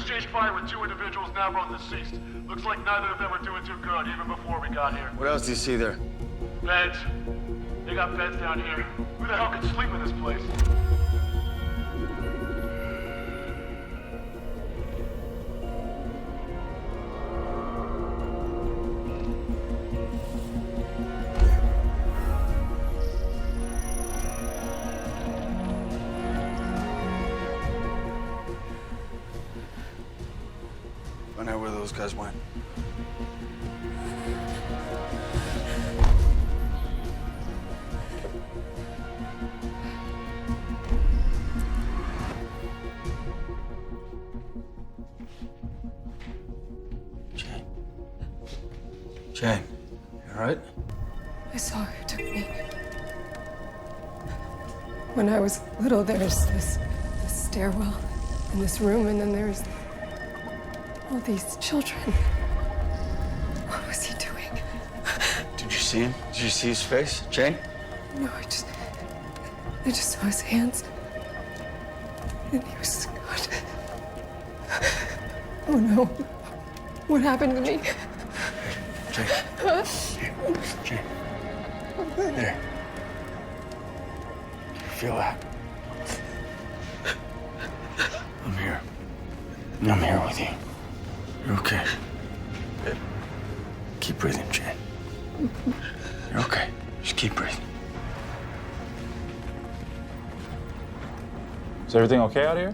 exchanged fire with 2 individuals, now both deceased. Looks like neither of them were doing too good, even before we got here. What else do you see there? Beds. They got beds down here. Who the hell can sleep in this place? Find out where those guys went. Jane, you all right? I saw who took me. When I was little, there's this stairwell in this room, and then there's all these children. What was he doing? Did you see him? Did you see his face, Jane? No, I just saw his hands. And he was God. Oh no. What happened to me? Jane. Jane. There. Feel that? I'm here. I'm here with you. You're okay. Keep breathing, Jane. You're okay. Just keep breathing. Is everything okay out here?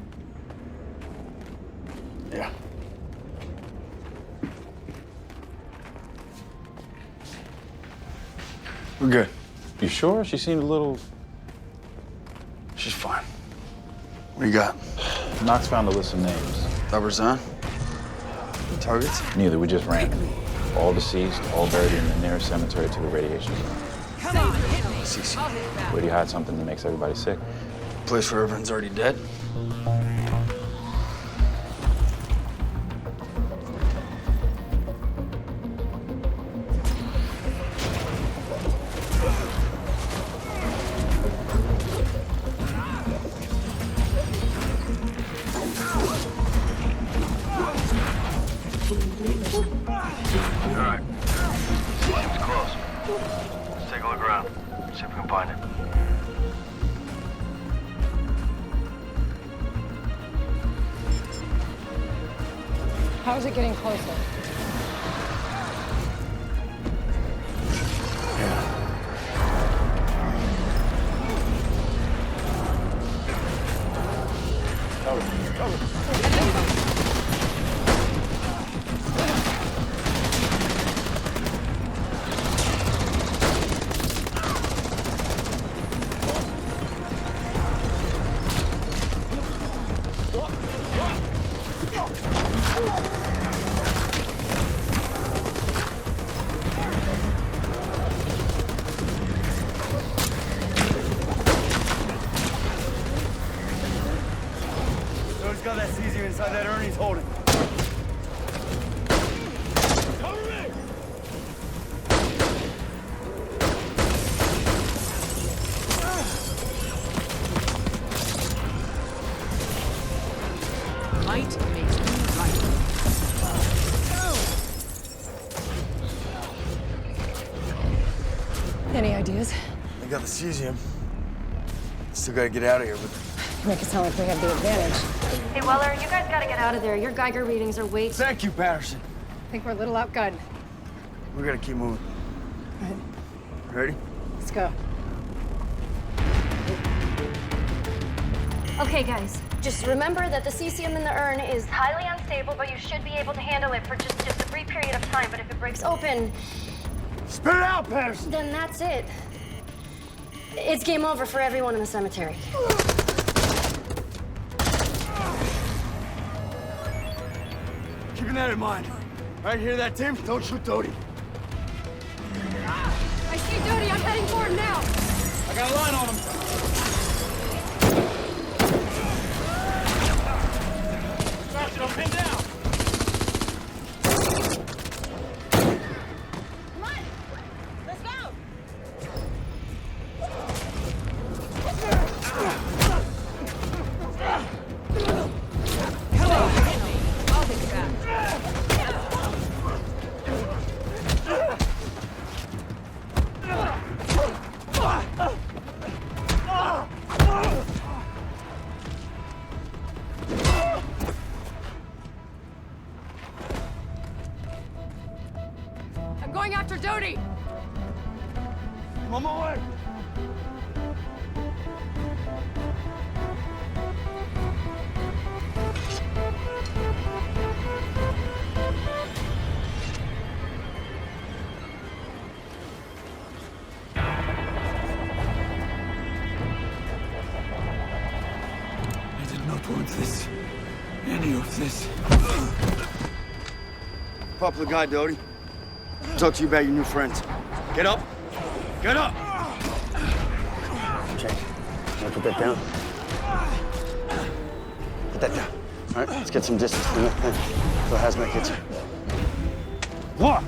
Yeah. We're good. You sure? She seemed a little... She's fine. What do you got? Knox found a list of names. Numbers on? Targets? Neither, we just ran them. All deceased, all buried in the nearest cemetery to the radiation zone. Come on, hit me. CC. Where do you hide something that makes everybody sick? Place where everyone's already dead? All right. Seems close. Let's take a look around. See if we can find it. How is it getting closer? Who's got that cesium inside that urn he's holding? Cover me! Might makes me right. Any ideas? We got the cesium. Still gotta get out of here, but Make it sound like we have the advantage. Hey, Weller, you guys gotta get out of there. Your Geiger readings are way too... thank you, Patterson. I think we're a little outgunned. We gotta keep moving. All right, Ready? let's go. Okay, guys, just remember that the cesium in the urn is highly unstable, but you should be able to handle it for just a brief period of time. But if it breaks open, Spit it out, Patterson! then that's it. It's game over for everyone in the cemetery. Keeping that in mind. Right, hear that, Tim? Don't shoot Doty. I see Doty. I'm heading for him now. I got a line on him. Sebastian, I'm pinned down. Come on, let's go. Come on, hit me. going after Dodie! I'm on my way. I did not want this. Any of this. Popular guy, Dodie. Talk to you about your new friends. Get up! Get up! Check. Now put that down. Put that down. All right, let's get some distance from that thing. So hazmat gets you. Walk!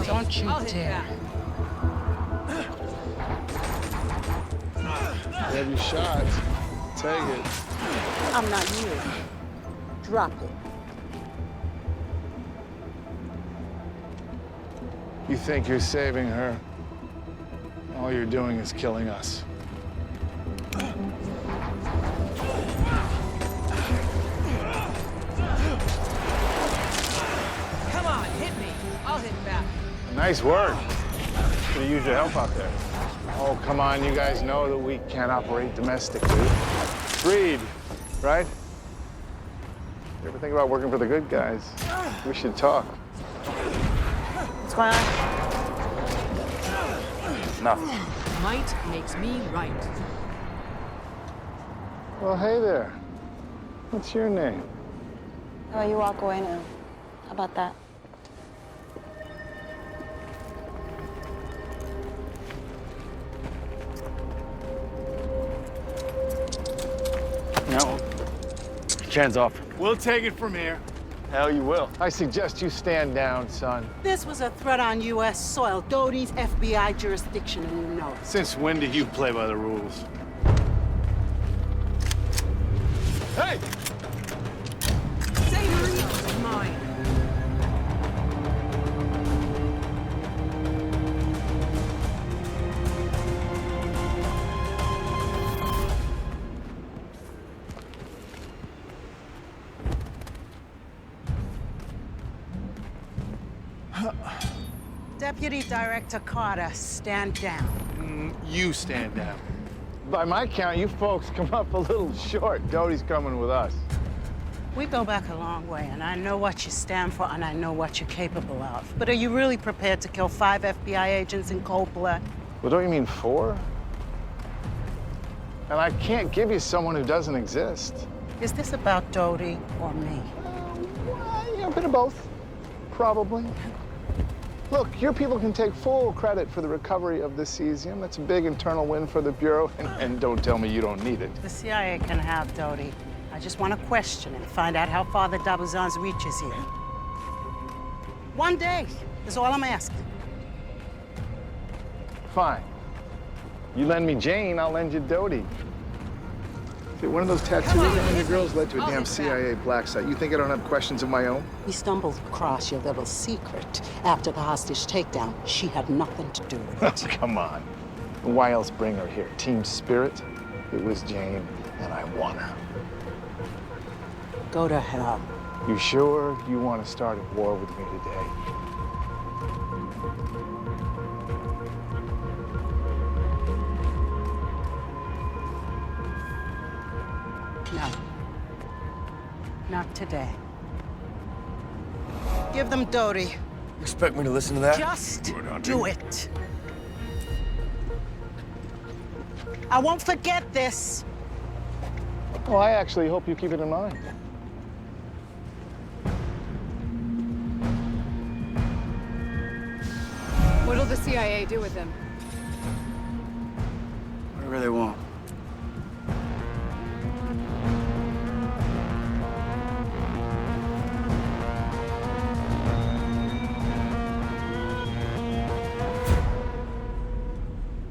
Don't you I'll hit dare. back. Have your shots. Take it. I'm not you. Drop it. You think you're saving her? All you're doing is killing us. Come on, hit me. I'll hit back. Nice work. Could have used your help out there. Oh, come on. You guys know that we can't operate domestically. Agreed, right? You ever think about working for the good guys? We should talk. What's going on? Nothing. Might makes me right. Well, hey there. What's your name? How about you walk away now? How about that? No. Hands off. We'll take it from here. Hell, you will. I suggest you stand down, son. This was a threat on U.S. soil. Dodie's FBI jurisdiction, and you know it. Since when do you play by the rules? Hey! Savory is mine. Deputy Director Carter, stand down. You stand down. By my count, you folks come up a little short. Dodie's coming with us. We go back a long way, and I know what you stand for, and I know what you're capable of. But are you really prepared to kill 5 FBI agents in cold blood? Well, don't you mean 4? And I can't give you someone who doesn't exist. Is this about Dodie or me? Well, yeah, a bit of both, probably. Look, your people can take full credit for the recovery of the cesium. That's a big internal win for the Bureau, and don't tell me you don't need it. The CIA can have Dodie. I just want to question it, find out how far the Dabuzan's reach is here. One day is all I'm asking. Fine. You lend me Jane, I'll lend you Dodie. See, one of those tattoos on your girls led to a damn CIA black site. You think I don't have questions of my own? We stumbled across your little secret. After the hostage takedown, she had nothing to do with it. Come on. Why else bring her here? Team spirit? It was Jane, and I won her. Go to hell. You sure you want to start a war with me today? No. Not today. Give them Dodie. You expect me to listen to that? Just do it. I won't forget this. Well, I actually hope you keep it in mind. What'll the CIA do with him? Whatever they want.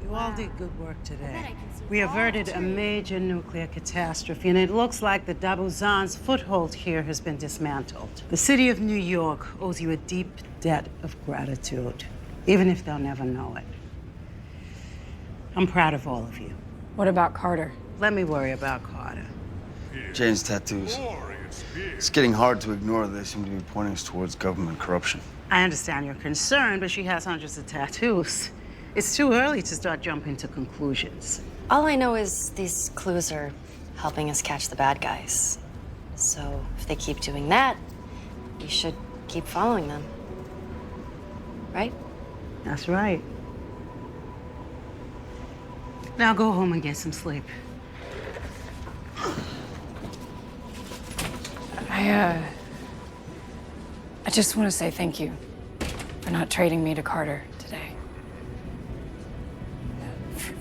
You all did good work today. We averted a major nuclear catastrophe, and it looks like the Dabuzan's foothold here has been dismantled. The city of New York owes you a deep debt of gratitude, even if they'll never know it. I'm proud of all of you. What about Carter? Let me worry about Carter. Jane's tattoos. It's getting hard to ignore. They seem to be pointing us towards government corruption. I understand your concern, but she has hundreds of tattoos. It's too early to start jumping to conclusions. All I know is these clues are helping us catch the bad guys. So if they keep doing that, we should keep following them. Right? That's right. Now go home and get some sleep. I just want to say thank you for not trading me to Carter today.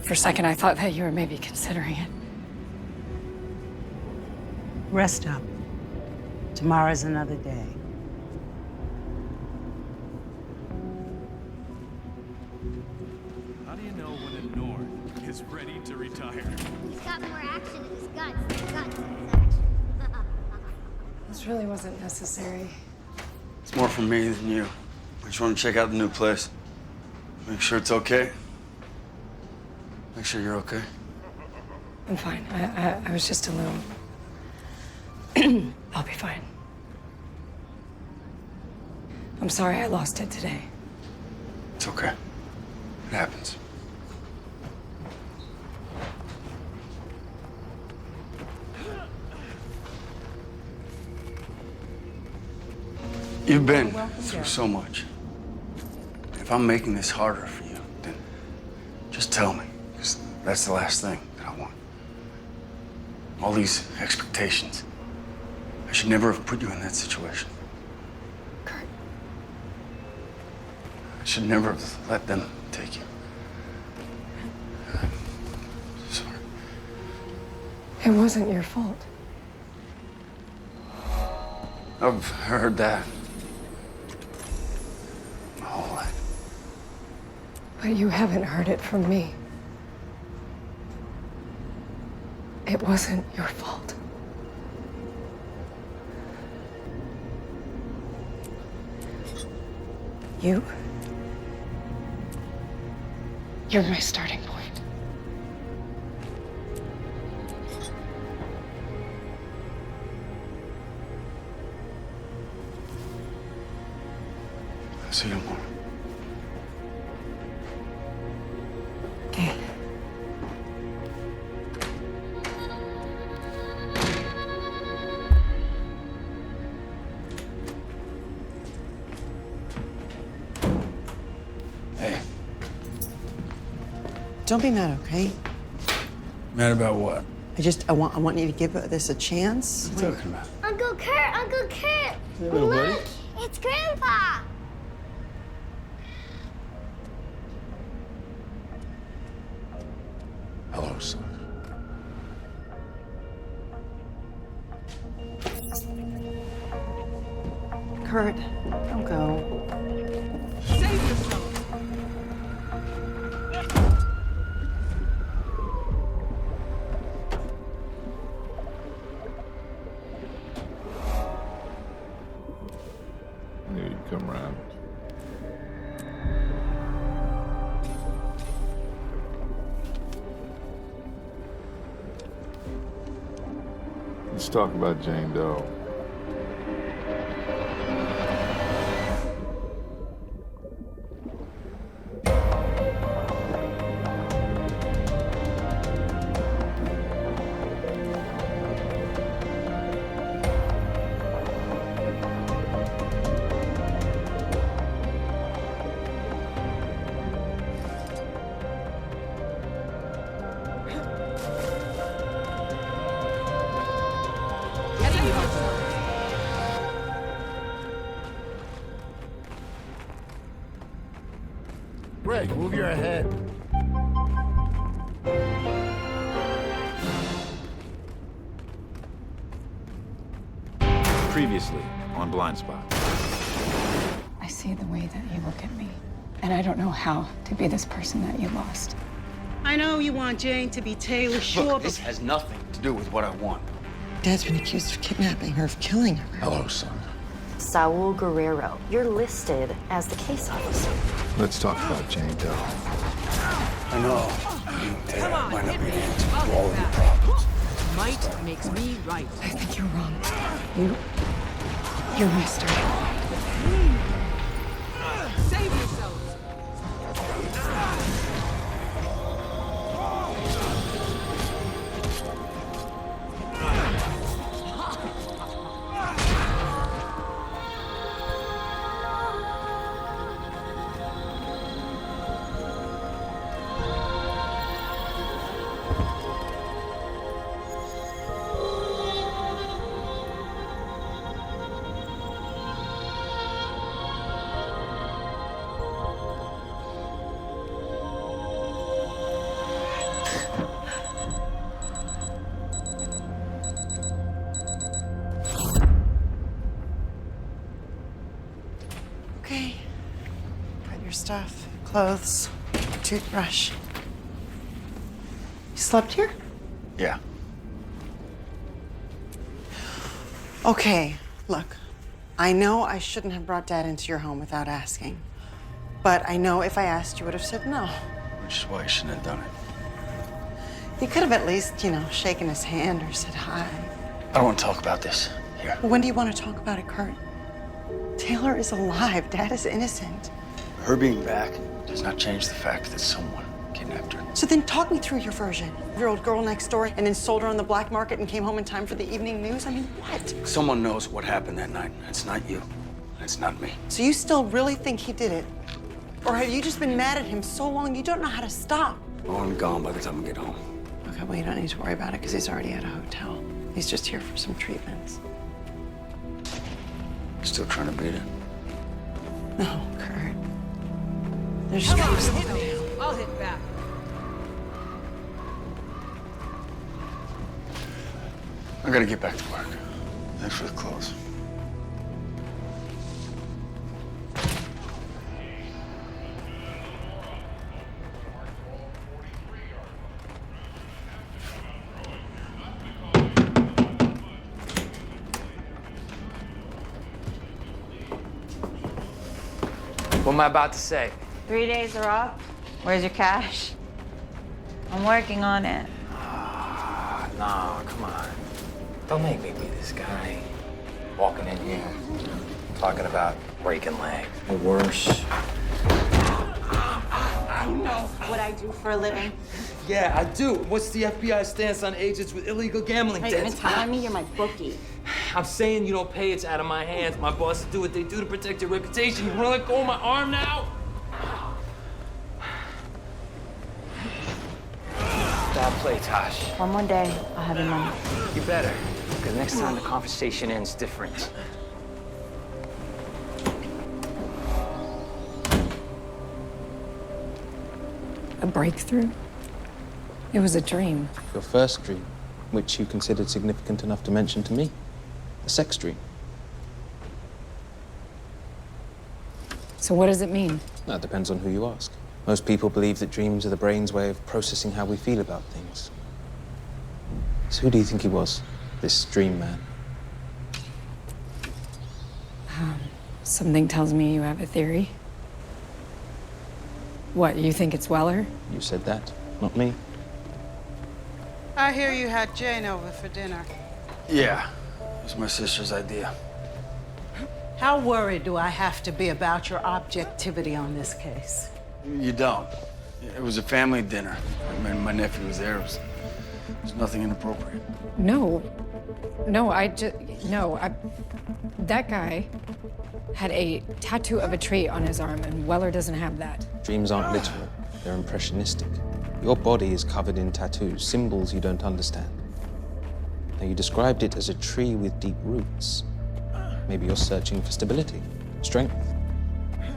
For a second, I thought that you were maybe considering it. Rest up. Tomorrow's another day. How do you know when a Norn is ready to retire? He's got more action in his guts than guts in his action. This really wasn't necessary. It's more for me than you. I just want to check out the new place. Make sure it's okay. Make sure you're okay. I'm fine. I was just a little... I'll be fine. I'm sorry I lost it today. It's okay. It happens. You've been through so much. If I'm making this harder for you, then just tell me, because that's the last thing that I want. All these expectations. I should never have put you in that situation. Kurt. I should never have let them take you. I'm sorry. It wasn't your fault. I've heard that my whole life. But you haven't heard it from me. It wasn't your fault. You're my starting point. I'll see you tomorrow. Okay. Hey, Don't be mad, okay? mad about what? I want you to give this a chance. What are you talking about? Uncle Kurt! Uncle Kurt! Hey, little buddy. Look! It's Grandpa! Hello, son. Kurt, don't go. Save yourself. I knew you'd come around. Let's talk about Jane Doe. Greg, move your head. Previously on Blind Spot. I see the way that you look at me, and I don't know how to be this person that you lost. I know you want Jane to be Taylor Shore, Look, but this has nothing to do with what I want. Dad's been accused of kidnapping her, of killing her. Hello, son. Saul Guerrero, you're listed as the case officer. Let's talk about Jane Doe. I know. Being Taylor might not be the answer to all of your problems. Might makes me right. I think you're wrong. You're Mister. Save yourselves. Okay. Got your stuff, clothes, toothbrush. You slept here? Yeah. Okay, look. I know I shouldn't have brought Dad into your home without asking. But I know if I asked, you would have said no. Which is why you shouldn't have done it. You could have at least, shaken his hand or said hi. I don't want to talk about this here. Well, when do you want to talk about it, Kurt? Taylor is alive. Dad is innocent. Her being back does not change the fact that someone kidnapped her. So then talk me through your version. Your old girl next door and then sold her on the black market and came home in time for the evening news? I mean, what? Someone knows what happened that night. It's not you. It's not me. So you still really think he did it? Or have you just been mad at him so long you don't know how to stop? Oh, I'm gone by the time I get home. Okay, well, you don't need to worry about it because he's already at a hotel. He's just here for some treatments. Still trying to beat it? No, Kurt. There's just something. I'll hit back. I gotta get back to work. Thanks for the clothes. What am I about to say? 3 days are up. Where's your cash? I'm working on it. Nah, come on. Don't make me be this guy. Walking in here, talking about breaking legs. Or worse. You know what I do for a living. Yeah, I do. What's the FBI stance on agents with illegal gambling Are you debts? telling me you're my bookie? I'm saying you don't pay, it's out of my hands. My bosses do what they do to protect your reputation. You wanna let go of my arm now? Bad play, Tosh. One more day, I'll have your money. You better, because next time the conversation ends different. A breakthrough? It was a dream. Your first dream, which you considered significant enough to mention to me. A sex dream. So what does it mean? That depends on who you ask. Most people believe that dreams are the brain's way of processing how we feel about things. So who do you think he was, this dream man? Something tells me you have a theory. What, you think it's Weller? You said that, not me. I hear you had Jane over for dinner. Yeah, it was my sister's idea. How worried do I have to be about your objectivity on this case? You don't. It was a family dinner. My nephew was there. It was nothing inappropriate. No. That guy had a tattoo of a tree on his arm, and Weller doesn't have that. Dreams aren't literal, they're impressionistic. Your body is covered in tattoos, symbols you don't understand. Now, you described it as a tree with deep roots. Maybe you're searching for stability, strength.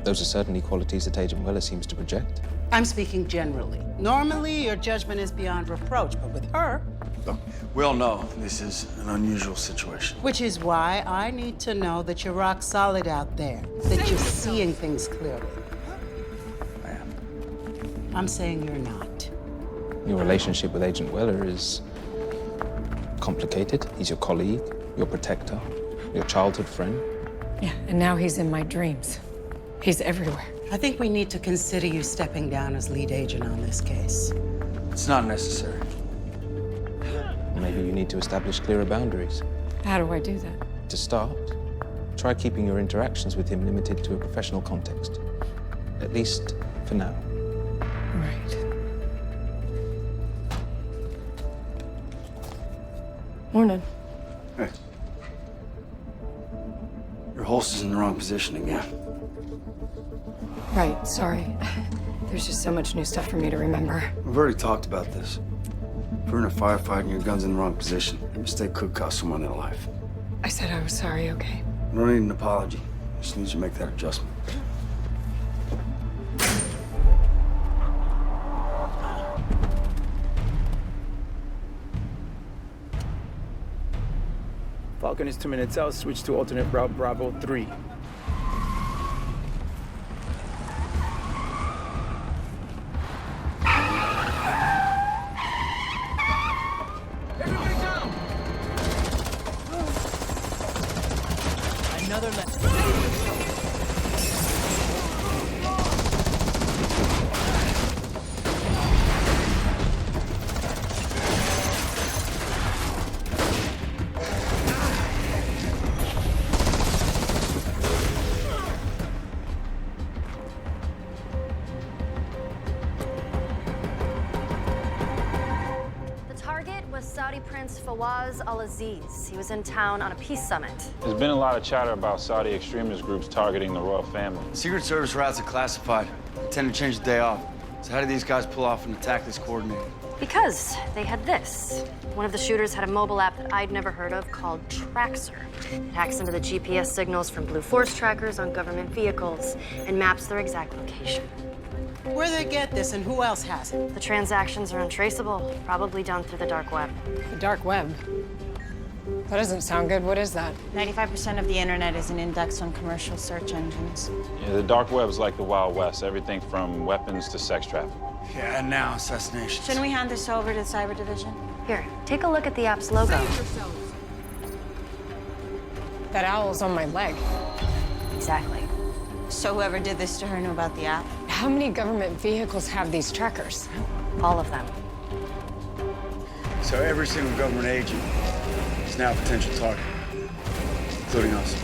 Those are certainly qualities that Agent Weller seems to project. I'm speaking generally. Normally, your judgment is beyond reproach, but with her... Look, we all know this is an unusual situation. Which is why I need to know that you're rock solid out there, that you're seeing things clearly. I am. I'm saying you're not. Your relationship with Agent Weller is complicated. He's your colleague, your protector, your childhood friend. Yeah, and now he's in my dreams. He's everywhere. I think we need to consider you stepping down as lead agent on this case. It's not necessary. Maybe you need to establish clearer boundaries. How do I do that? To start, try keeping your interactions with him limited to a professional context. At least for now. Right. Morning. Hey. Your holster's in the wrong position again. Right, sorry. There's just so much new stuff for me to remember. We've already talked about this. If you're in a firefight and your gun's in the wrong position, a mistake could cost someone their life. I said I was sorry, okay? You don't need an apology. Just need you to make that adjustment. Falcon is 2 minutes out. Switch to alternate route Bravo 3. Another left. Saudi Prince Fawaz al-Aziz. He was in town on a peace summit. There's been a lot of chatter about Saudi extremist groups targeting the royal family. Secret Service routes are classified. They tend to change the day off. So how did these guys pull off an attack this coordinated? Because they had this. One of the shooters had a mobile app that I'd never heard of called Traxer. It hacks into the GPS signals from Blue Force trackers on government vehicles and maps their exact location. Where'd they get this and who else has it? The transactions are untraceable, probably done through the dark web. The dark web? That doesn't sound good. What is that? 95% of the internet isn't indexed on commercial search engines. Yeah, the dark web's like the Wild West, everything from weapons to sex trafficking. Yeah, and now assassinations. Shouldn't we hand this over to the cyber division? Here, take a look at the app's logo. That owl's on my leg. Exactly. So whoever did this to her knew about the app? How many government vehicles have these trackers? All of them. So every single government agent is now a potential target, including us.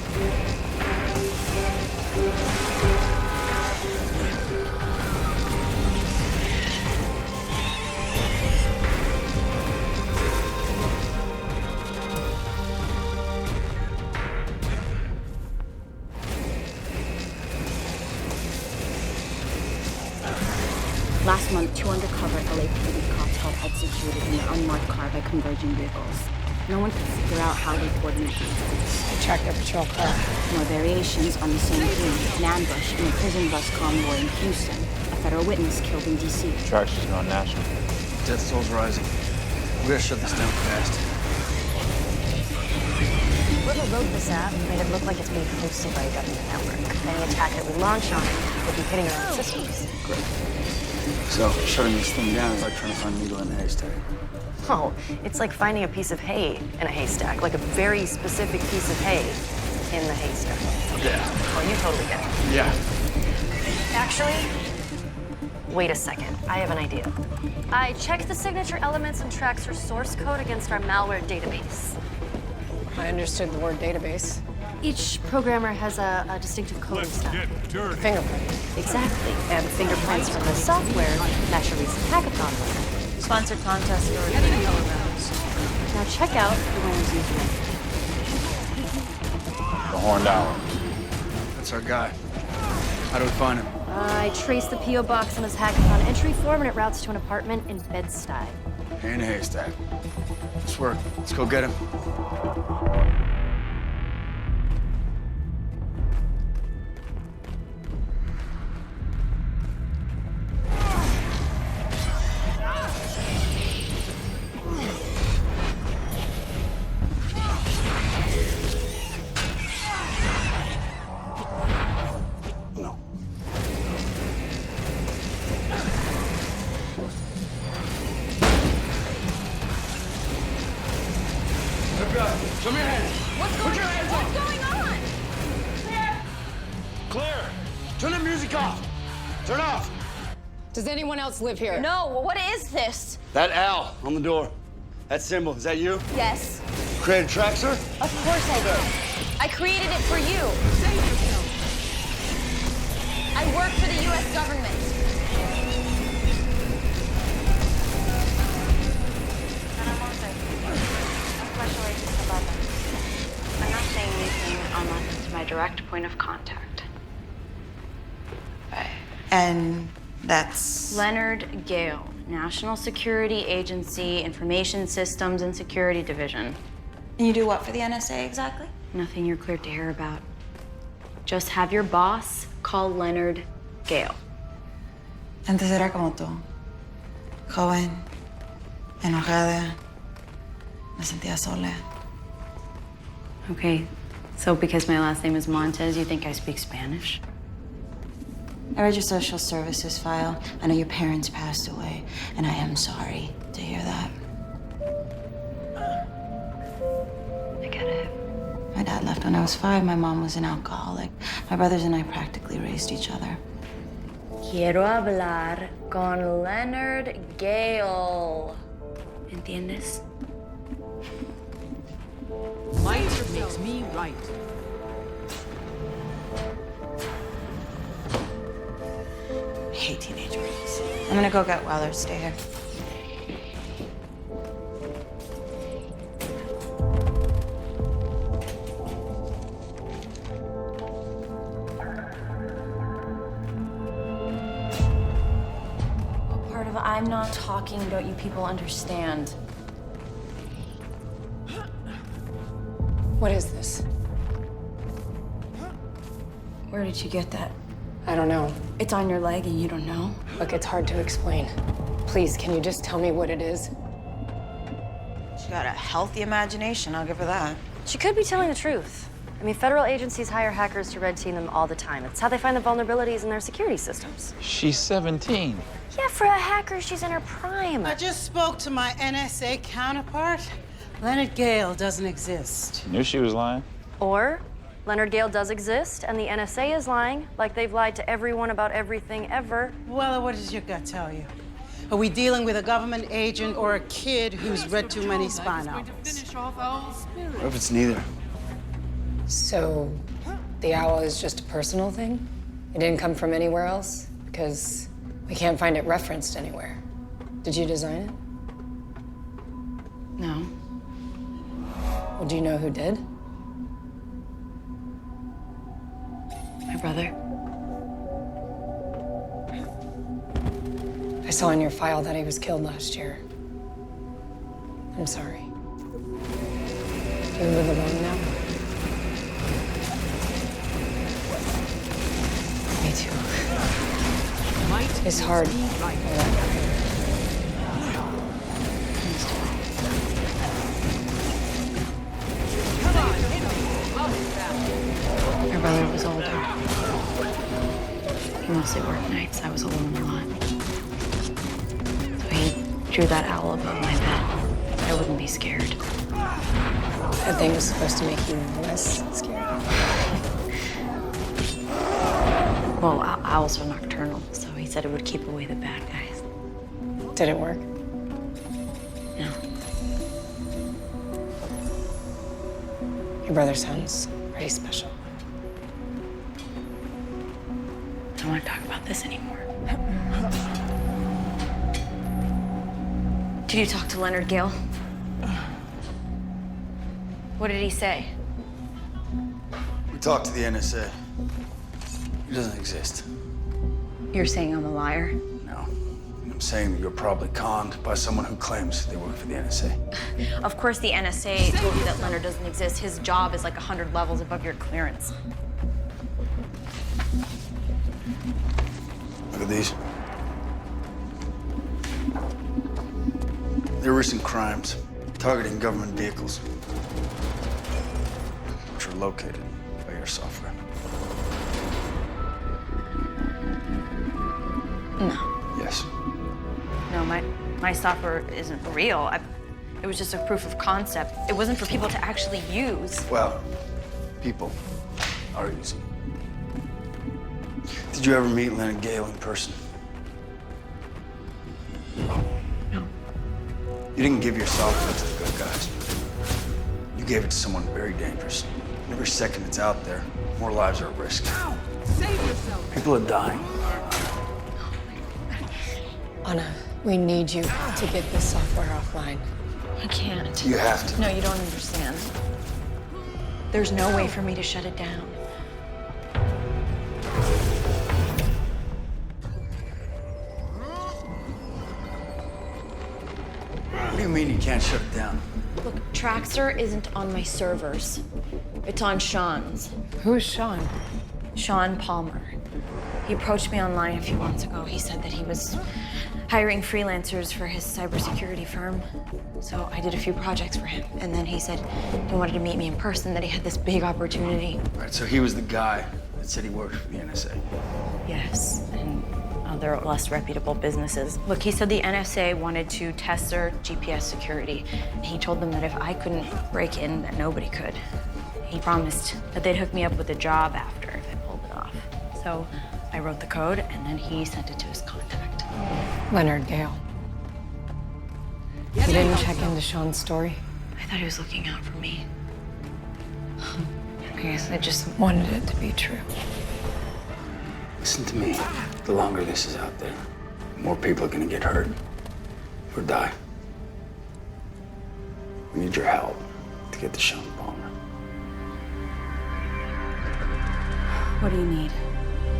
Last month, 2 undercover LAPD cops got executed in an unmarked car by converging vehicles. No one could figure out how they coordinated these. They tracked their patrol car. More variations on the same theme. An ambush in a prison bus convoy in Houston. A federal witness killed in D.C. Attraction's gone national. Death toll's rising. We gotta shut this down fast. Whoever wrote this app made it look like it's being hosted by a government network. Any attack that we launch on it would be hitting our own systems. Great. So, shutting this thing down is like trying to find a needle in a haystack. Oh, it's like finding a piece of hay in a haystack, like a very specific piece of hay in the haystack. Yeah. Oh, you totally get it. Yeah. Actually, wait a second. I have an idea. I checked the signature elements and Traxer source code against our malware database. I understood the word database. Each programmer has a distinctive coding style. Fingerprint. Exactly. And fingerprints from the software match your recent hackathon winner. Sponsored contest or color rounds. Now check out the winner's username. The Horned Owl. That's our guy. How do we find him? I traced the P.O. box on his hackathon entry form and it routes to an apartment in Bed-Stuy. In a haystack. Let's work. Let's go get him. Turn the music off! Turn off! Does anyone else live here? No, what is this? That L on the door. That symbol, is that you? Yes. Created Traxxer? Of course I did. I created it for you. I work for the U.S. government. Special Agent 11. I'm not saying anything unless it's my direct point of contact. And that's... Leonard Gale, National Security Agency, Information Systems and Security Division. And you do what for the NSA exactly? Nothing you're cleared to hear about. Just have your boss call Leonard Gale. Antes era como tú. Joven, enojada, me sentía sola. Okay, so because my last name is Montez, you think I speak Spanish? I read your social services file. I know your parents passed away, and I am sorry to hear that. I get it. My dad left when I was 5. My mom was an alcoholic. My brothers and I practically raised each other. Quiero hablar con Leonard Gale. ¿Entiendes? Might makes me right. I hate teenage girls. I'm gonna go get Weller. Stay here. What part of I'm not talking don't you people understand? What is this? Where did you get that? I don't know. It's on your leg and you don't know? Look, it's hard to explain. Please, can you just tell me what it is? She got a healthy imagination, I'll give her that. She could be telling the truth. I mean, federal agencies hire hackers to red team them all the time. It's how they find the vulnerabilities in their security systems. She's 17. Yeah, for a hacker, she's in her prime. I just spoke to my NSA counterpart. Leonard Gale doesn't exist. Knew she was lying. Or Leonard Gale does exist, and the NSA is lying, like they've lied to everyone about everything ever. Well, what does your gut tell you? Are we dealing with a government agent or a kid who's read too many spy novels? What if it's neither? So, the owl is just a personal thing? It didn't come from anywhere else? Because we can't find it referenced anywhere. Did you design it? No. Well, do you know who did? My brother. I saw in your file that he was killed last year. I'm sorry. Do you live alone now? Me too. It's hard. My brother was older. He mostly worked nights. I was alone a lot. So he drew that owl above my bed. I wouldn't be scared. That thing was supposed to make you less scared. Well, owls are nocturnal, so he said it would keep away the bad guys. Did it work? No. Your brother sounds pretty special. I don't want to talk about this anymore. Did you talk to Leonard Gale? What did he say? We talked to the NSA. He doesn't exist. You're saying I'm a liar? No. I'm saying that you're probably conned by someone who claims they work for the NSA. Of course the NSA told you that Leonard doesn't exist. His job is like 100 levels above your clearance. Look at these. They're recent crimes targeting government vehicles, which are located by your software. No. Yes. No, my software isn't real. It was just a proof of concept. It wasn't for people to actually use. Well, people are using. Did Did you ever meet Leonard Gale in person? No. You didn't give your software to the good guys. You gave it to someone very dangerous. And every second it's out there, more lives are at risk. Save yourself. People are dying. Anna, we need you to get this software offline. I can't. You have to. No, you don't understand. There's no way for me to shut it down. What do you mean you can't shut it down? Look, Traxxer isn't on my servers. It's on Sean's. Who's Sean? Sean Palmer. He approached me online a few months ago. He said that he was hiring freelancers for his cybersecurity firm. So I did a few projects for him. And then he said he wanted to meet me in person, that he had this big opportunity. Right, so he was the guy that said he worked for the NSA. Yes, and other less reputable businesses. Look, he said the NSA wanted to test their GPS security. And he told them that if I couldn't break in, that nobody could. He promised that they'd hook me up with a job after if I pulled it off. So I wrote the code, and then he sent it to his contact. Leonard Gale. You didn't check into Sean's story? I thought he was looking out for me. I guess I just wanted it to be true. Listen to me. The longer this is out there, more people are gonna get hurt or die. We need your help to get to Sean Palmer. What do you need?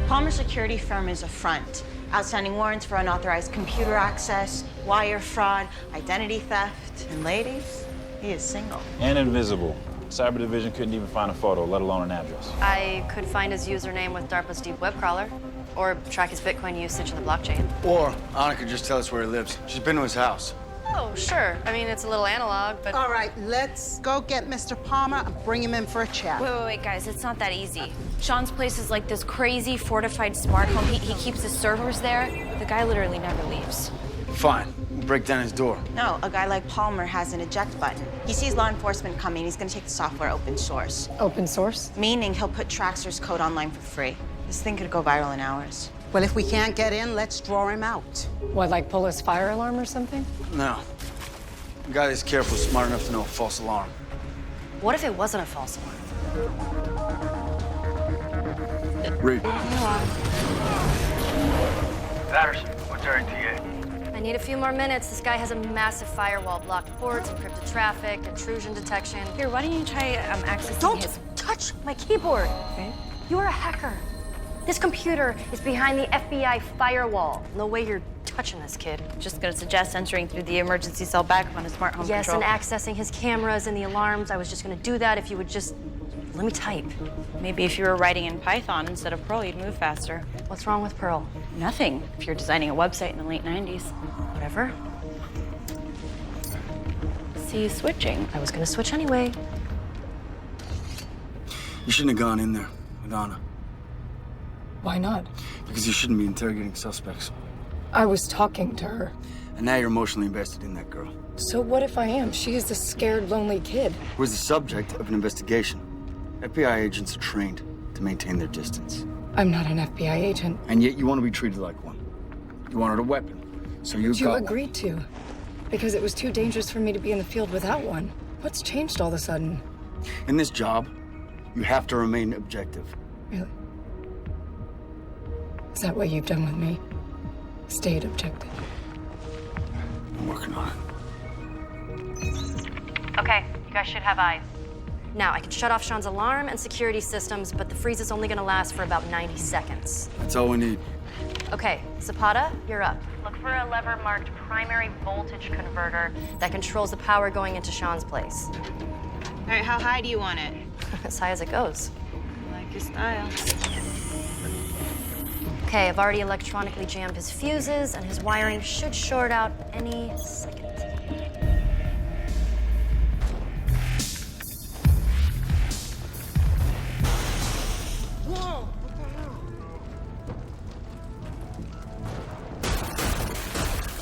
Palmer Security Firm is a front. Outstanding warrants for unauthorized computer access, wire fraud, identity theft. And ladies, he is single. And invisible. Cyber Division couldn't even find a photo, let alone an address. I could find his username with DARPA's deep web crawler, or track his Bitcoin usage in the blockchain. Or Anna could just tell us where he lives. She's been to his house. Oh, sure. I mean, it's a little analog, but... All right, let's go get Mr. Palmer and bring him in for a chat. Wait, guys, it's not that easy. Sean's place is like this crazy fortified smart home. He keeps his servers there. The guy literally never leaves. Fine. We'll break down his door. No, a guy like Palmer has an eject button. He sees law enforcement coming, he's gonna take the software open source. Open source? Meaning he'll put Traxxer's code online for free. This thing could go viral in hours. Well, if we can't get in, let's draw him out. What, like pull his fire alarm or something? No. A guy that's careful is smart enough to know a false alarm. What if it wasn't a false alarm? Reed. Patterson, what's our ETA? I need a few more minutes. This guy has a massive firewall, blocked ports, encrypted traffic, intrusion detection. Here, why don't you try accessing Don't his... touch my keyboard. Okay. You're a hacker. This computer is behind the FBI firewall. No way you're touching this kid. Just gonna suggest entering through the emergency cell backup on his smart home Yes, control. and accessing his cameras and the alarms. I was just gonna do that if you would just let me type. Maybe if you were writing in Python instead of Perl, you'd move faster. What's wrong with Perl? Nothing, if you're designing a website in the late 90s. Whatever. See you switching. I was gonna switch anyway. You shouldn't have gone in there with Anna. Why not? Because you shouldn't be interrogating suspects. I was talking to her. And now you're emotionally invested in that girl. So what if I am? She is a scared, lonely kid. Who is the subject of an investigation. FBI agents are trained to maintain their distance. I'm not an FBI agent. And yet you want to be treated like one. You wanted a weapon, so you But you got one. agreed to. Because it was too dangerous for me to be in the field without one. What's changed all of a sudden? In this job, you have to remain objective. Really? Is that what you've done with me? Stayed objective. I'm working on it. Okay, you guys should have eyes. Now, I can shut off Sean's alarm and security systems, but the freeze is only gonna last for about 90 seconds. That's all we need. Okay, Zapata, you're up. Look for a lever marked primary voltage converter that controls the power going into Sean's place. All right, how high do you want it? As high as it goes. I like your style. Okay, I've already electronically jammed his fuses, and his wiring should short out any second. Whoa!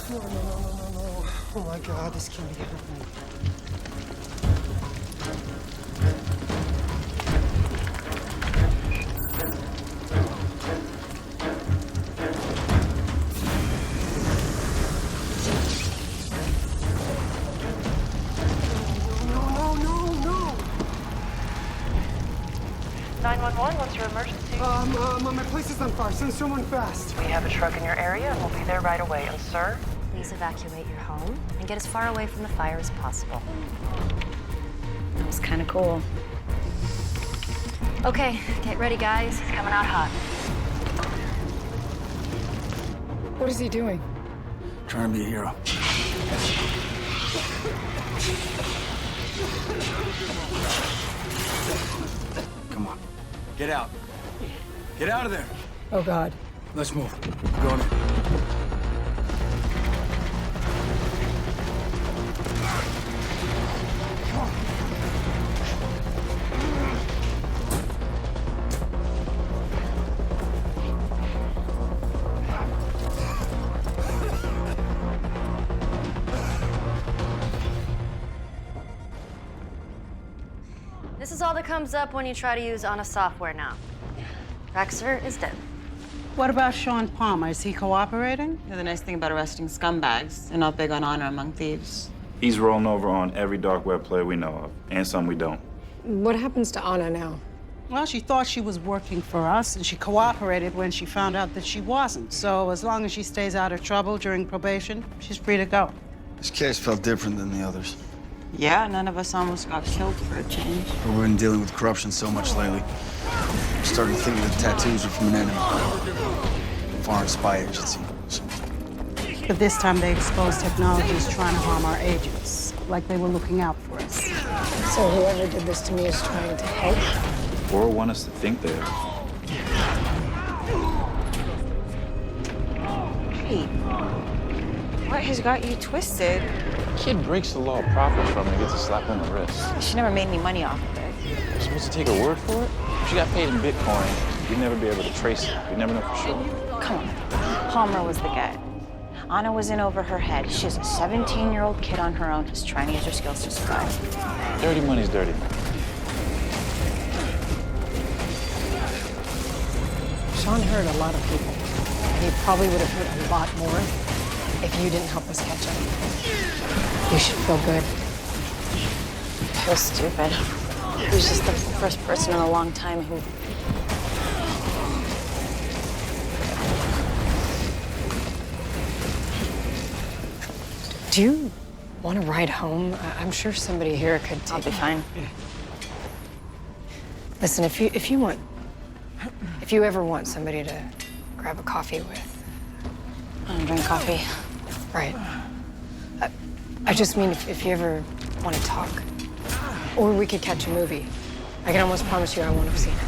No. Oh my God, this can't be happening. 911, what's your emergency? My place is on fire. Send someone fast. We have a truck in your area, and we'll be there right away. And sir? Please evacuate your home and get as far away from the fire as possible. That was kind of cool. Okay, get ready, guys. It's coming out hot. What is he doing? Trying to be a hero. Come on. Get out. Get out of there. Oh, God. Let's move. Going in. This is all that comes up when you try to use Anna software now. Traxxer is dead. What about Sean Palmer? Is he cooperating? Yeah, the nice thing about arresting scumbags, they're not big on honor among thieves. He's rolling over on every dark web player we know of, and some we don't. What happens to Anna now? Well, she thought she was working for us, and she cooperated when she found out that she wasn't. So as long as she stays out of trouble during probation, she's free to go. This case felt different than the others. Yeah, none of us almost got killed for a change. But we've been dealing with corruption so much lately. I'm starting to think the tattoos are from an enemy. Foreign spy agency. But this time they exposed technologies trying to harm our agents, like they were looking out for us. So whoever did this to me is trying to help? Or want us to think they are. Hey, what has got you twisted? Kid breaks the law, profits from it, and gets a slap on the wrist. She never made any money off of it. You're supposed to take her word for it? If she got paid in Bitcoin, we'd never be able to trace it. We'd never know for sure. Come on. Palmer was the guy. Anna was in over her head. She's a 17-year-old kid on her own who's trying to use her skills to survive. Dirty money's dirty money. Sean hurt a lot of people. And he probably would have hurt a lot more if you didn't help us catch up. You should feel good. I feel stupid. He was just the first person in a long time who... Do you want to ride home? I'm sure somebody here could take... I'll be fine. Listen, if you ever want somebody to grab a coffee with... I don't drink coffee. Right. I just mean if you ever want to talk. Or we could catch a movie. I can almost promise you I won't have seen it.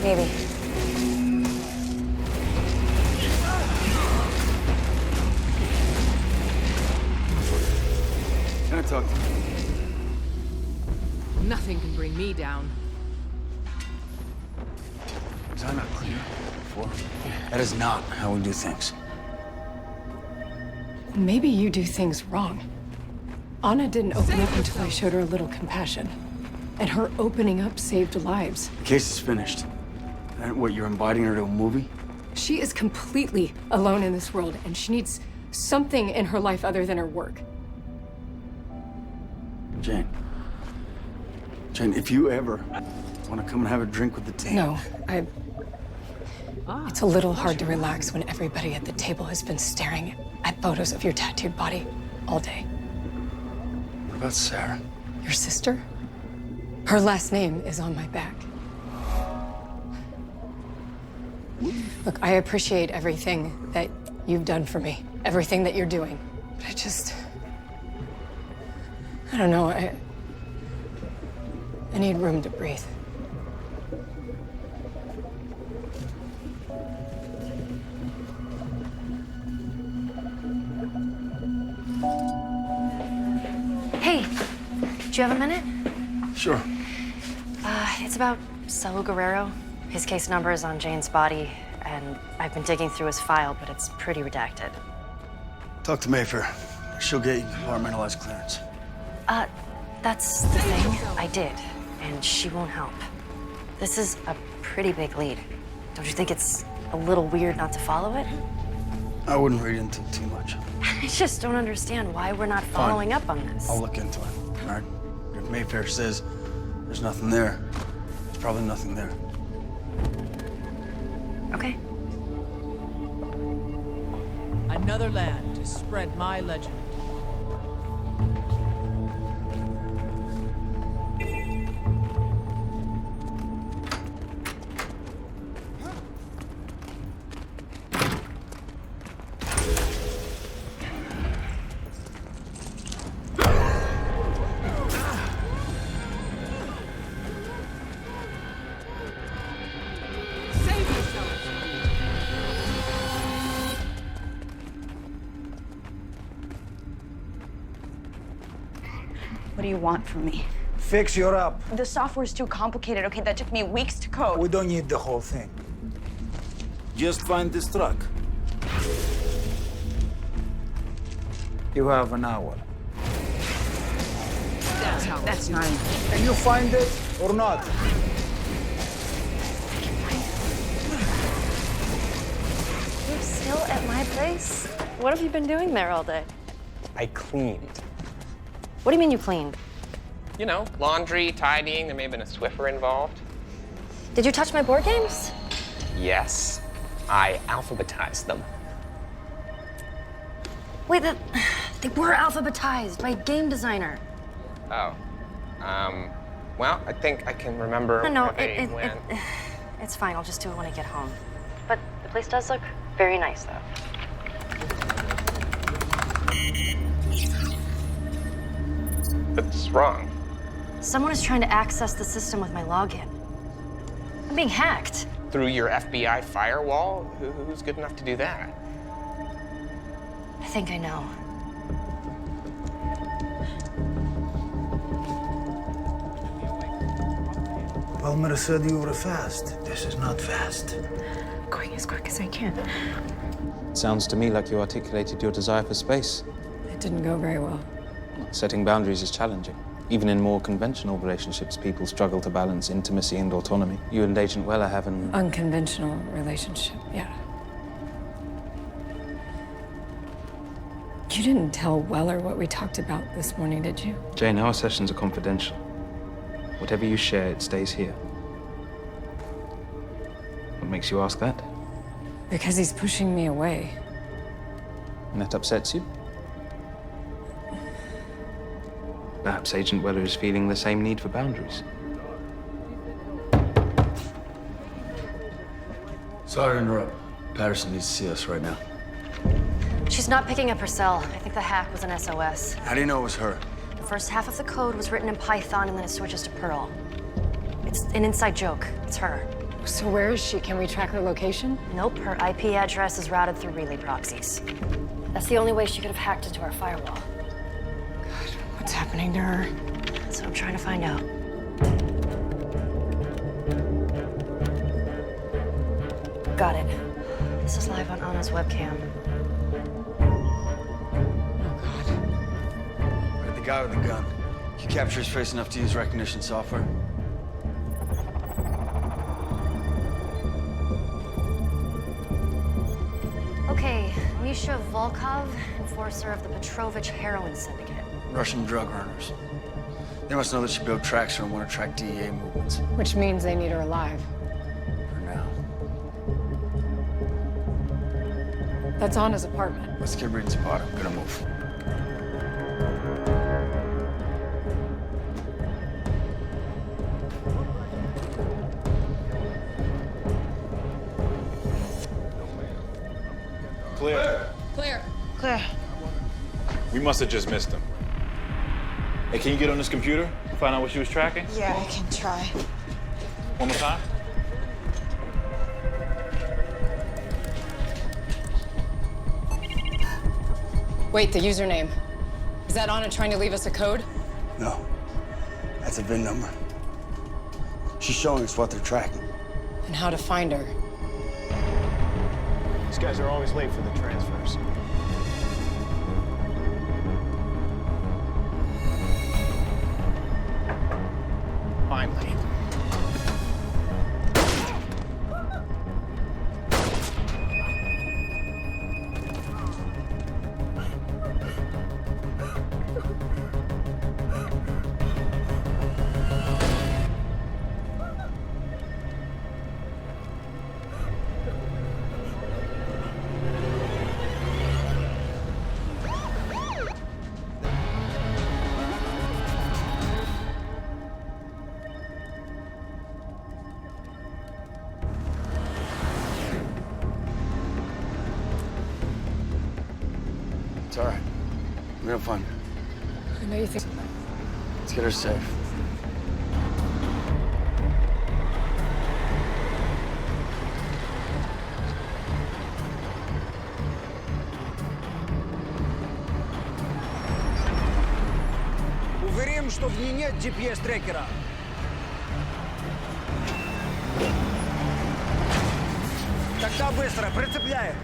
Maybe. Can I talk to you? Nothing can bring me down. Was I not clear before? That is not how we do things. Maybe you do things wrong. Anna didn't open up until I showed her a little compassion. And her opening up saved lives. The case is finished. And what, you're inviting her to a movie? She is completely alone in this world, and she needs something in her life other than her work. Jane. Jane, if you ever want to come and have a drink with the team... No, It's a little hard to relax when everybody at the table has been staring at photos of your tattooed body all day. What about Sarah? Your sister? Her last name is on my back. Look, I appreciate everything that you've done for me, everything that you're doing. But I don't know, I need room to breathe. Hey, do you have a minute? Sure. It's about Saul Guerrero. His case number is on Jane's body, and I've been digging through his file, but it's pretty redacted. Talk to Mayfair. She'll get you compartmentalized clearance. That's the thing. I did, and she won't help. This is a pretty big lead. Don't you think it's a little weird not to follow it? I wouldn't read into it too much. I just don't understand why we're not following up on this. I'll look into it, all right? If Mayfair says there's nothing there, there's probably nothing there. Okay. Another land to spread my legend. Save yourself. What do you want from me? Fix your up. The software's too complicated, okay? That took me weeks to code. We don't need the whole thing. Just find this truck. You have an hour. That's not enough. Can you find it or not? You're still at my place? What have you been doing there all day? I cleaned. What do you mean you cleaned? You know, laundry, tidying, there may have been a Swiffer involved. Did you touch my board games? Yes, I alphabetized them. Wait, they were alphabetized by a game designer. Oh. Well, I think I can remember No, where they went. it's fine. I'll just do it when I get home. But the place does look very nice, though. What's wrong? Someone is trying to access the system with my login. I'm being hacked. Through your FBI firewall? Who's good enough to do that? I think I know. Palmer said you were fast. This is not fast. Going as quick as I can. Sounds to me like you articulated your desire for space. It didn't go very well. Setting boundaries is challenging. Even in more conventional relationships, people struggle to balance intimacy and autonomy. You and Agent Weller have an Unconventional relationship, yeah. You didn't tell Weller what we talked about this morning, did you? Jane, our sessions are confidential. Whatever you share, it stays here. What makes you ask that? Because he's pushing me away. And that upsets you? Perhaps Agent Weller is feeling the same need for boundaries. Sorry to interrupt. Patterson needs to see us right now. She's not picking up her cell. I think the hack was an SOS. How do you know it was her? The first half of the code was written in Python, and then it switches to Perl. It's an inside joke. It's her. So where is she? Can we track her location? Nope, her IP address is routed through relay proxies. That's the only way she could have hacked into our firewall. What's happening to her? That's what I'm trying to find out. Got it. This is live on Anna's webcam. The guy with the gun. Can you capture his face enough to use recognition software? Okay, Misha Volkov, enforcer of the Petrovich heroin syndicate. Russian drug runners. They must know that she built Traxxer and want to track DEA movements. Which means they need her alive. For now. That's Anna's apartment. Let's get Reed's spot. I'm gonna move. Clear. Clear. Clear. We must have just missed him. Hey, can you get on this computer and find out what she was tracking? Yeah, I can try. One more time? Wait, the username. Is that Anna trying to leave us a code? No. That's a VIN number. She's showing us what they're tracking. And how to find her. These guys are always late for the transfers. Finally. We're gonna find her. I know you think. Let's get her safe. Уверен, что в ней нет GPS-трекера. Тогда быстро, прицепляем.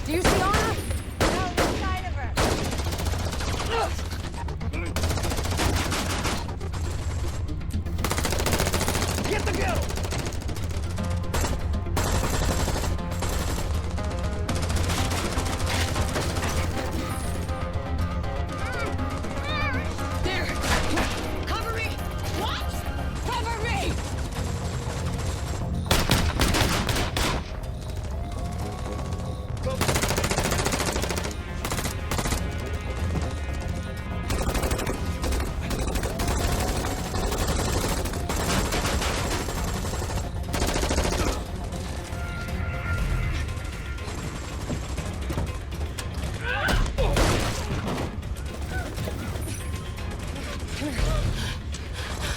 Do you see Anna? No, this side of her. Get the girl! There! Cover me! What? Cover me!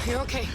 You're okay.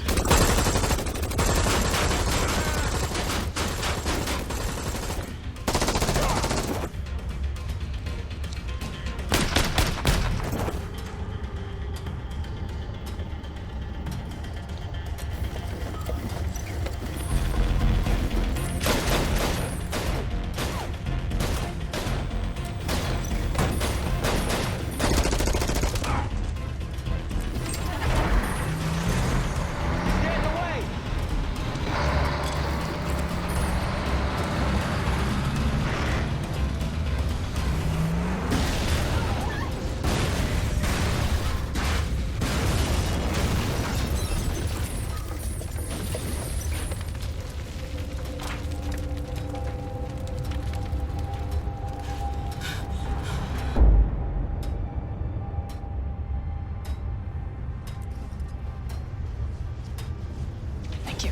Thank you.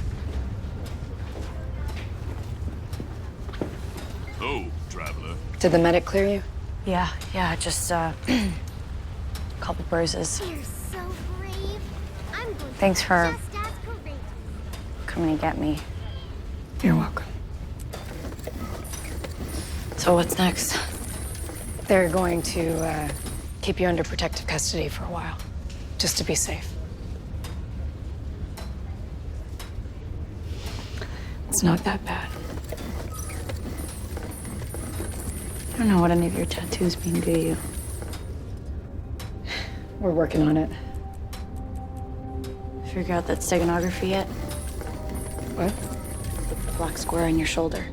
Oh, traveler. Did the medic clear you? Yeah, just a couple bruises. You're so brave. I'm going to Thanks for just as courageous. coming to get me. You're welcome. So what's next? They're going to keep you under protective custody for a while, just to be safe. It's not that bad. I don't know what any of your tattoos mean to you. We're working on it. Figure out that steganography yet? What? The black square on your shoulder.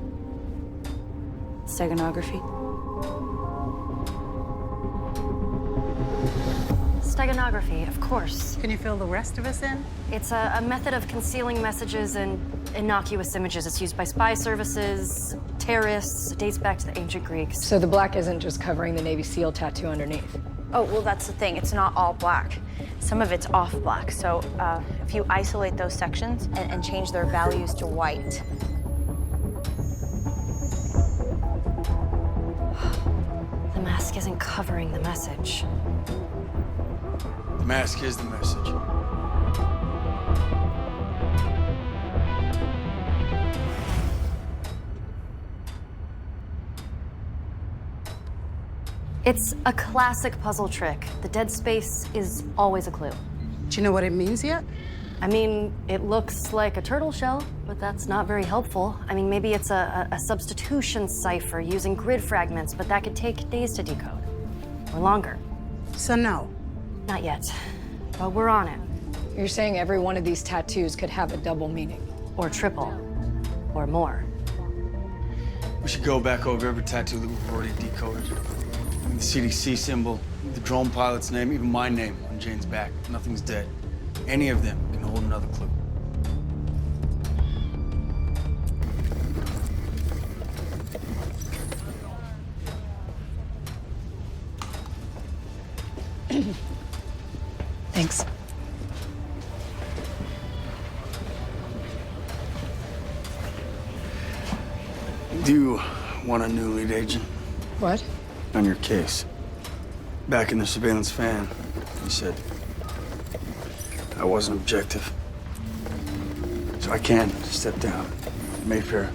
Steganography? Steganography, of course. Can you fill the rest of us in? It's a method of concealing messages and innocuous images. It's used by spy services, terrorists. It dates back to the ancient Greeks. So the black isn't just covering the Navy SEAL tattoo underneath. Oh, well, that's the thing. It's not all black. Some of it's off black. So if you isolate those sections and change their values to white. The mask isn't covering the message. The mask is the message. It's a classic puzzle trick. The dead space is always a clue. Do you know what it means yet? I mean, it looks like a turtle shell, but that's not very helpful. I mean, maybe it's a substitution cipher using grid fragments, but that could take days to decode. Or longer. So no. Not yet. But we're on it. You're saying every one of these tattoos could have a double meaning? Or triple. Or more. We should go back over every tattoo that we've already decoded. I mean, the CDC symbol, the drone pilot's name, even my name on Jane's back. Nothing's dead. Any of them can hold another clue. Thanks. Do you want a new lead agent? What? On your case. Back in the surveillance van, you said I wasn't objective. So I can step down. Mayfair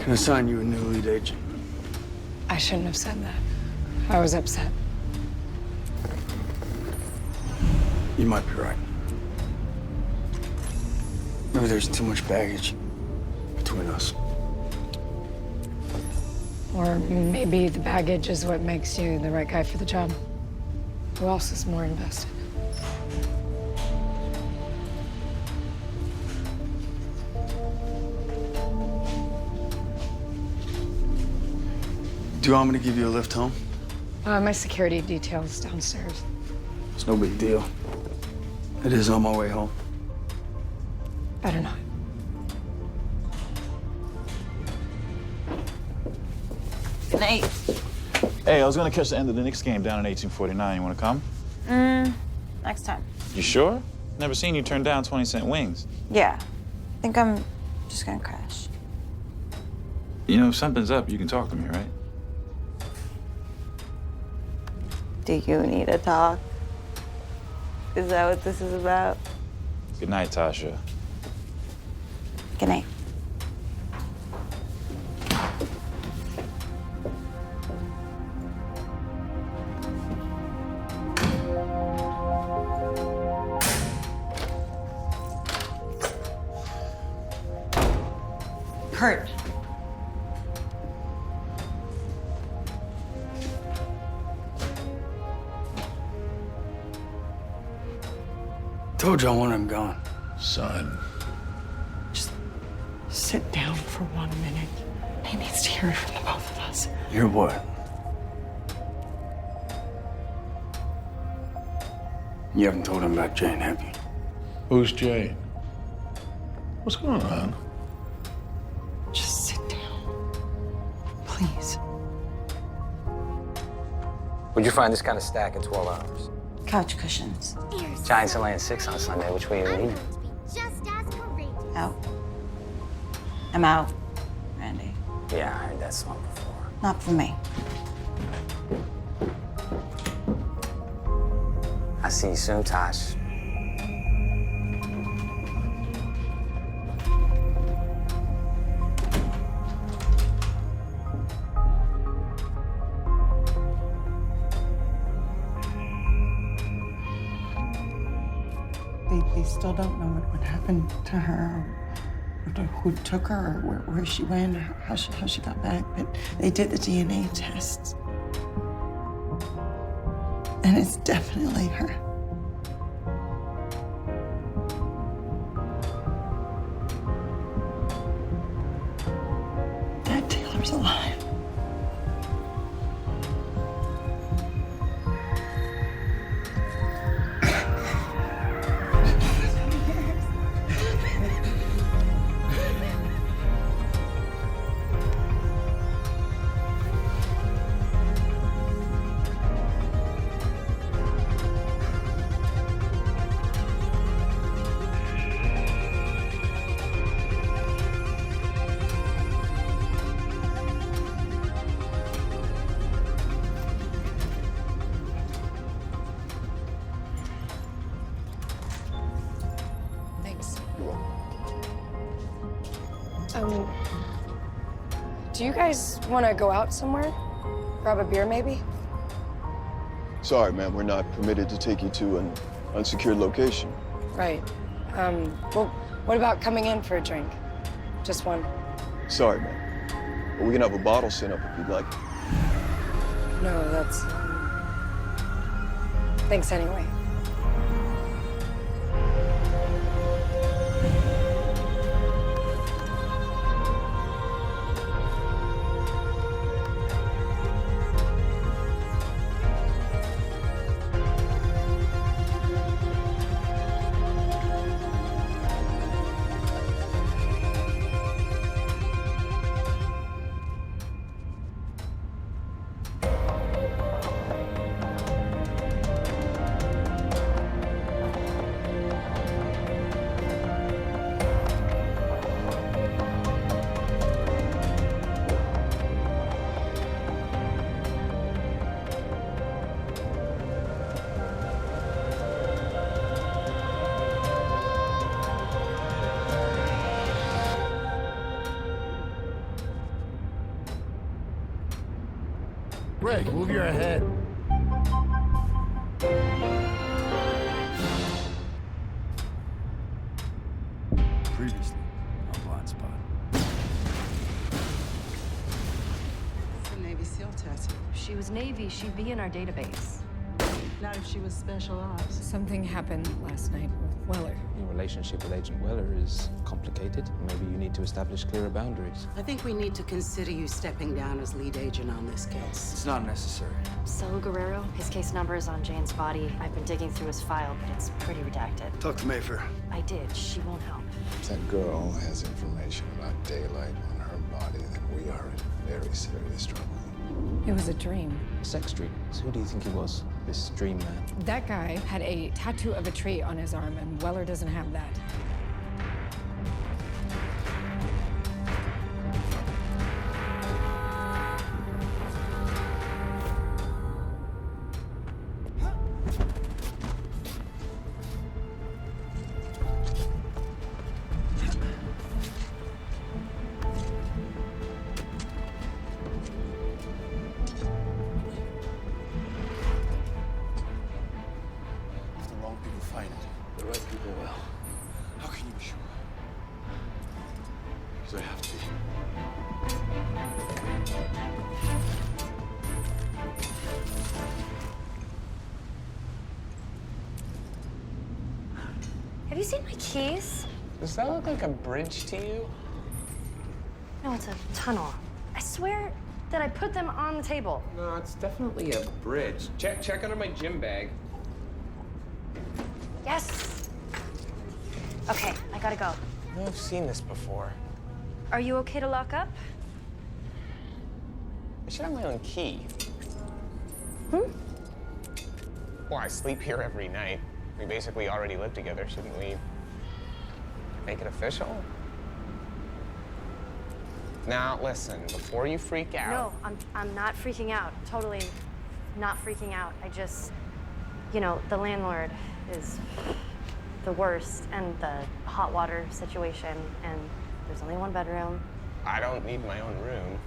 can assign you a new lead agent. I shouldn't have said that. I was upset. You might be right. Maybe there's too much baggage between us. Or maybe the baggage is what makes you the right guy for the job. Who else is more invested? Do you want me to give you a lift home? My security detail's downstairs. It's no big deal. It is on my way home. Better not. Good night. Hey, I was gonna catch the end of the Knicks game down in 1849. You wanna come? Next time. You sure? Never seen you turn down 20-cent wings. Yeah. I think I'm just gonna crash. You know, if something's up, you can talk to me, right? Do you need a talk? Is that what this is about? Good night, Tasha. Good night. Kurt. Told you I want him gone. Son. Just sit down for 1 minute. He needs to hear it from the both of us. Hear what? You haven't told him about Jane, have you? Who's Jane? What's going on? Just sit down. Please. Would you find this kind of stack in 12 hours? Couch cushions. Giants are laying 6 on Sunday. Which way are you leaning? Just as courageous. Out. I'm out, Randy. Yeah, I heard that song before. Not for me. I'll see you soon, Tosh. They still don't know what happened to her, or who took her, or where she went, or how she got back. But they did the DNA tests, and it's definitely her. Dad Taylor's alive. Do you guys want to go out somewhere? Grab a beer, maybe? Sorry, ma'am, we're not permitted to take you to an Unsecured location. Right. Well, what about coming in for a drink? Just one. Sorry, man. But we can have a bottle sent up if you'd like. No, that's... Thanks anyway. Greg, move your head. Previously on Blind Spot. It's a Navy SEAL test. If she was Navy, she'd be in our database. Not if she was special ops. Something happened last night with Weller. Your relationship with Agent Weller is complicated. Maybe you need to establish clearer boundaries. I think we need to consider you stepping down as lead agent on this case. It's not necessary. Saul Guerrero, his case number is on Jane's body. I've been digging through his file, but it's pretty redacted. Talk to Mayfair. I did. She won't help. If that girl has information about daylight on her body, then we are in very serious trouble. It was a dream. Sex dreams. Who do you think he was? This dream man? That guy had a tattoo of a tree on his arm, and Weller doesn't have that. The right people will. How can you be sure? Because I have to be. Have you seen my keys? Does that look like a bridge to you? No, it's a tunnel. I swear that I put them on the table. No, it's definitely a bridge. Check under my gym bag. Yes. Okay, I gotta go. I've seen this before. Are you okay to lock up? I should have my own key. Hmm? Well, I sleep here every night. We basically already live together. Shouldn't we make it official? Now, listen, before you freak out. No, I'm not freaking out. Totally not freaking out. I just, you know, the landlord is the worst, and the hot water situation, and there's only one bedroom. I don't need my own room.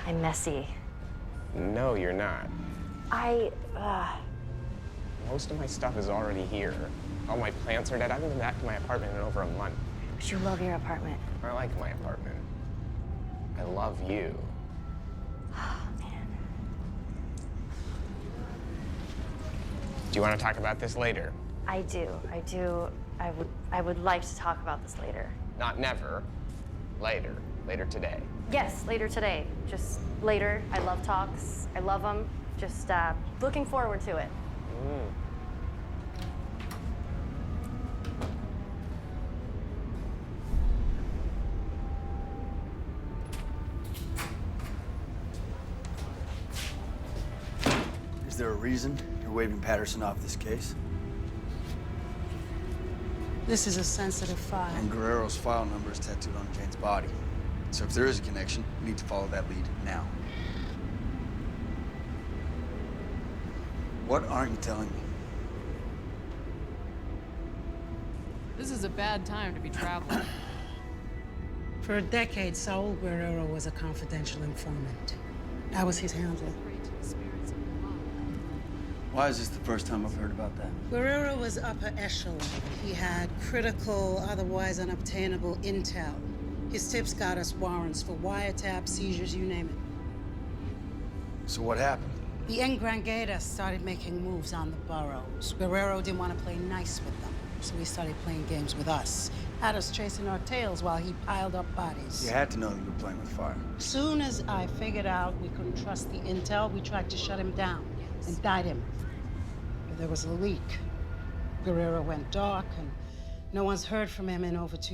I'm messy. No, you're not. Most of my stuff is already here. All my plants are dead. I haven't been back to my apartment in over a month. But you love your apartment. I like my apartment. I love you. Do you want to talk about this later? I do. I would like to talk about this later. Not never. Later. Later today. Yes, later today. Just later. I love talks. I love them. Just looking forward to it. Is there a reason you're waving Patterson off this case? This is a sensitive file. And Guerrero's file number is tattooed on Jane's body. So if there is a connection, we need to follow that lead now. What aren't you telling me? This is a bad time to be traveling. For a decade, Saul Guerrero was a confidential informant. I was his handler. Why is this the first time I've heard about that? Guerrero was upper echelon. He had critical, otherwise unobtainable intel. His tips got us warrants for wiretap, seizures, you name it. So what happened? The Engranguetas started making moves on the boroughs. Guerrero didn't want to play nice with them, so he started playing games with us. Had us chasing our tails while he piled up bodies. You had to know that you were playing with fire. Soon as I figured out we couldn't trust the intel, we tried to shut him down and died him. But there was a leak. Guerrero went dark, and no one's heard from him in over 2 years.